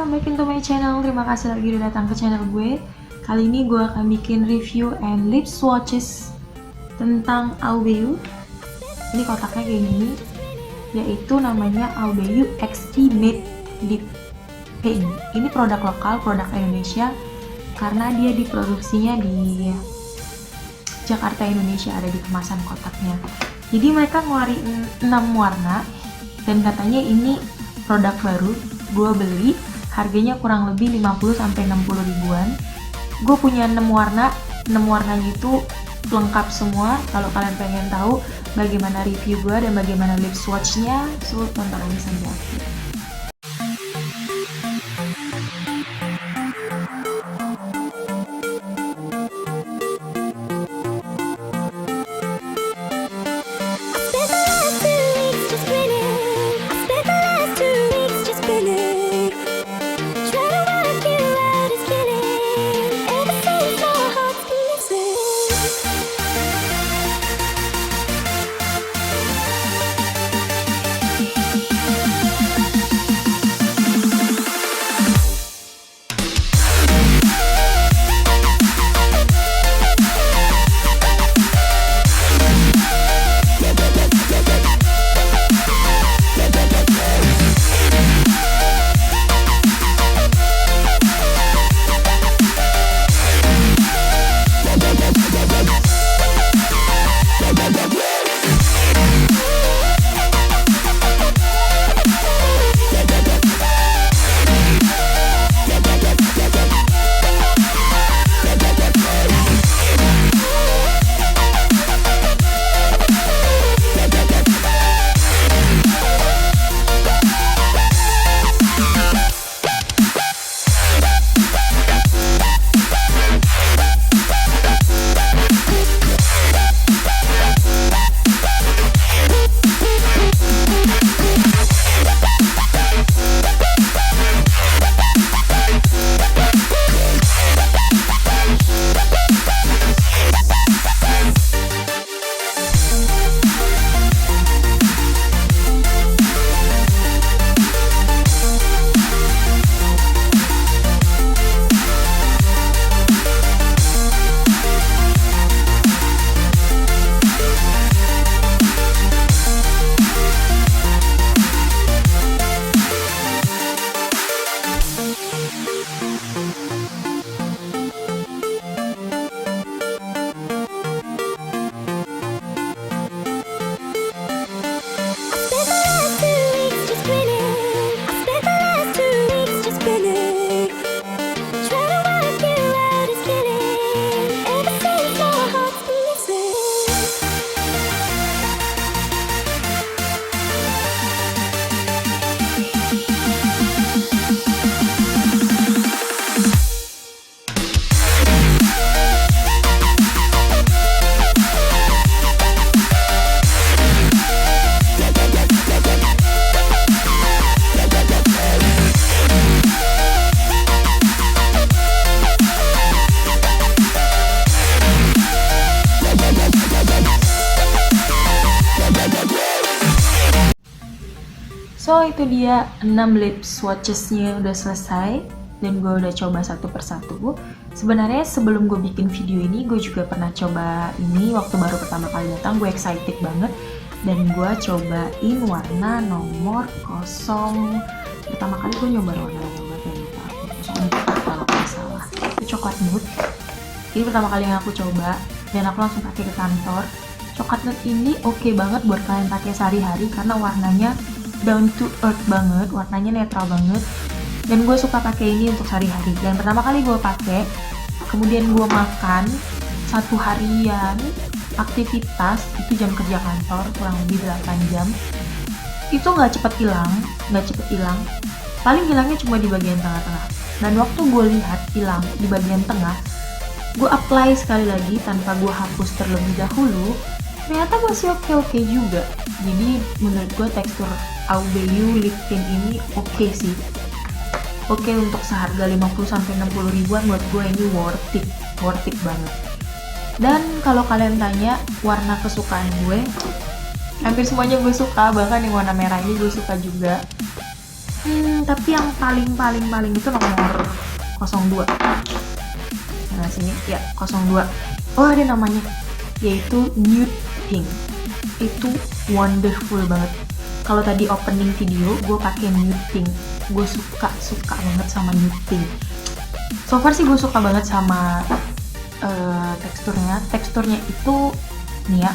welcome back into my channel. Terima kasih lagi udah datang ke channel gue. Kali ini gue akan bikin review and lip swatches tentang Aubeyu. Ini kotaknya kayak gini, yaitu namanya Aubeyu XT Matte Lip Paint. Ini produk lokal, produk Indonesia, karena dia diproduksinya di Jakarta, Indonesia, ada di kemasan kotaknya. Jadi mereka ngeluarin 6 warna, dan katanya ini produk baru. Gue beli, harganya kurang lebih 50-60 ribuan. Gue punya 6 warna, 6 warnanya itu lengkap semua. Kalau kalian pengen tahu bagaimana review gue dan bagaimana lip swatch-nya, so tonton aja sampai akhir. So itu dia 6 lip swatches-nya udah selesai, dan gue udah coba satu persatu. Sebenarnya sebelum gue bikin video ini, gue juga pernah coba ini waktu baru pertama kali datang. Gue excited banget, dan gue cobain warna nomor 0. Pertama kali gue nyoba warna nomor berapa? 04 kalau nggak salah. Itu coklat nude. Ini pertama kali yang aku coba, dan aku langsung pakai ke kantor. Coklat nude ini oke banget buat kalian pakai sehari-hari karena warnanya down to earth banget, warnanya netral banget, dan gue suka pakai ini untuk sehari-hari. Dan pertama kali gue pakai, kemudian gue makan satu harian aktivitas, itu jam kerja kantor kurang lebih 8 jam, itu nggak cepet hilang, paling hilangnya cuma di bagian tengah-tengah. Dan waktu gue lihat hilang di bagian tengah, gue apply sekali lagi tanpa gue hapus terlebih dahulu, ternyata masih oke juga. Jadi menurut gue tekstur Aubeyu lip tint ini oke sih. Oke, untuk seharga 50-60 ribuan buat gue ini worth it banget. Dan kalau kalian tanya warna kesukaan gue, hampir semuanya gue suka, bahkan yang warna merah ini gue suka juga. Tapi yang paling itu nomor 02. Nah sini ya 02. Oh ada namanya, yaitu Nude Pink. Itu wonderful banget. Kalau tadi opening video gue pakai Nude Pink, gue suka banget sama Nude Pink. So far sih gue suka banget sama teksturnya itu nih ya,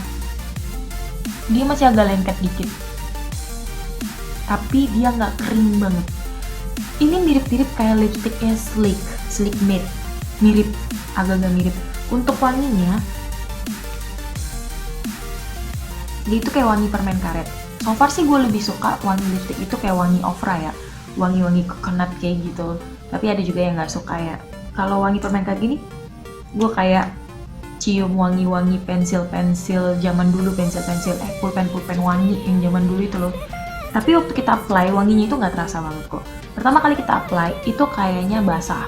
dia masih agak lengket dikit, tapi dia nggak kering banget. Ini mirip-mirip kayak lipstiknya Sleek Matte, agak-agak mirip. Untuk wanginya, dia itu kayak wangi permen karet. So far sih gue lebih suka wangi lipstik itu kayak wangi Ofra ya, wangi coconut kayak gitu. Tapi ada juga yang nggak suka ya. Kalau wangi permen karet gini, gue kayak cium wangi pensil zaman dulu, pulpen wangi yang zaman dulu itu loh. Tapi waktu kita apply, wanginya itu nggak terasa banget kok. Pertama kali kita apply itu kayaknya basah,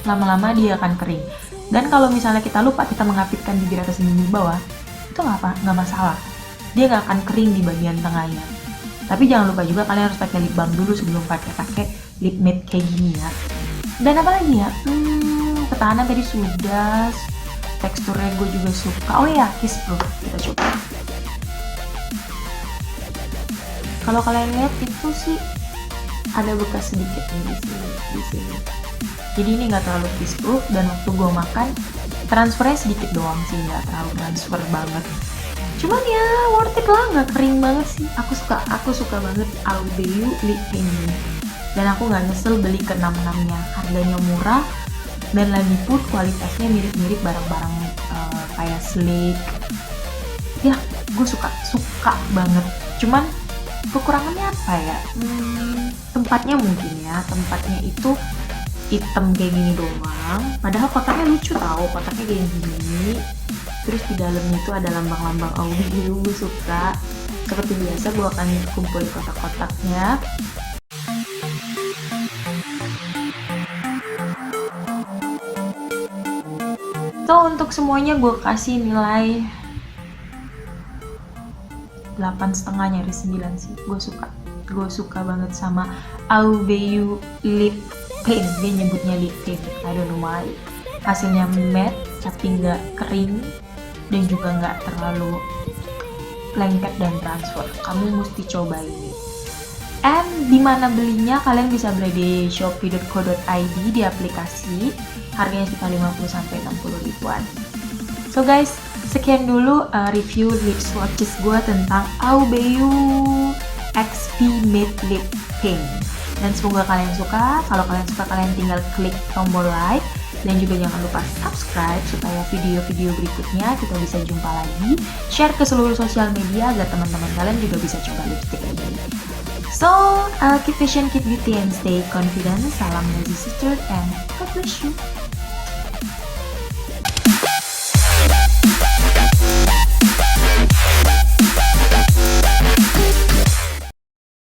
lama-lama dia akan kering. Dan kalau misalnya kita lupa kita mengapitkan bibir atas dan bibir bawah, itu nggak masalah, dia nggak akan kering di bagian tengahnya. Tapi jangan lupa juga kalian harus pakai lip balm dulu sebelum pakai lip matte kayak gini ya. Dan apa lagi ya, ketahanan tadi sudah, teksturnya gue juga suka. Oh ya, Kiss Proof, kita coba. Kalau kalian lihat itu sih ada bekas sedikit nih di sini. Jadi ini nggak terlalu Kiss Proof, dan waktu gue makan transfernya sedikit doang sih, nggak terlalu transfer banget. Cuman ya worth it lah, nggak kering banget sih. Aku suka banget Aubeyu lip tint ini. Dan aku nggak nyesel beli ke 66-nya. Harganya murah dan lagi pun kualitasnya mirip-mirip barang-barang kayak Sleek. Ya, gue suka banget. Cuman kekurangannya apa ya? Tempatnya mungkin ya. Tempatnya itu hitam kayak gini doang. Padahal kotaknya lucu tau, kotaknya kayak gini. Terus di dalamnya itu ada lambang-lambang Aubeyu. Gue suka. Seperti biasa gue akan kumpulin kotak-kotaknya. So untuk semuanya gue kasih nilai 8,5 nyaris 9 sih. Gue suka banget sama Aubeyu lip tint. Dia nyebutnya lip tint, I don't know why. Hasilnya matte tapi nggak kering dan juga nggak terlalu lengket dan transfer. Kamu mesti coba ini. And dimana belinya? Kalian bisa beli di shopee.co.id, di aplikasi. Harganya sekitar 50-60 ribuan. So guys, sekian dulu review lip swatches gue tentang Aubeyu XP Matte Lip Tint. Dan semoga kalian suka. Kalau kalian suka, kalian tinggal klik tombol like. Dan juga jangan lupa subscribe supaya video-video berikutnya kita bisa jumpa lagi. Share ke seluruh sosial media agar teman-teman kalian juga bisa coba lipstick ini. So, keep fashion, keep beauty, and stay confident. Salam Lazy Sister, and God bless you.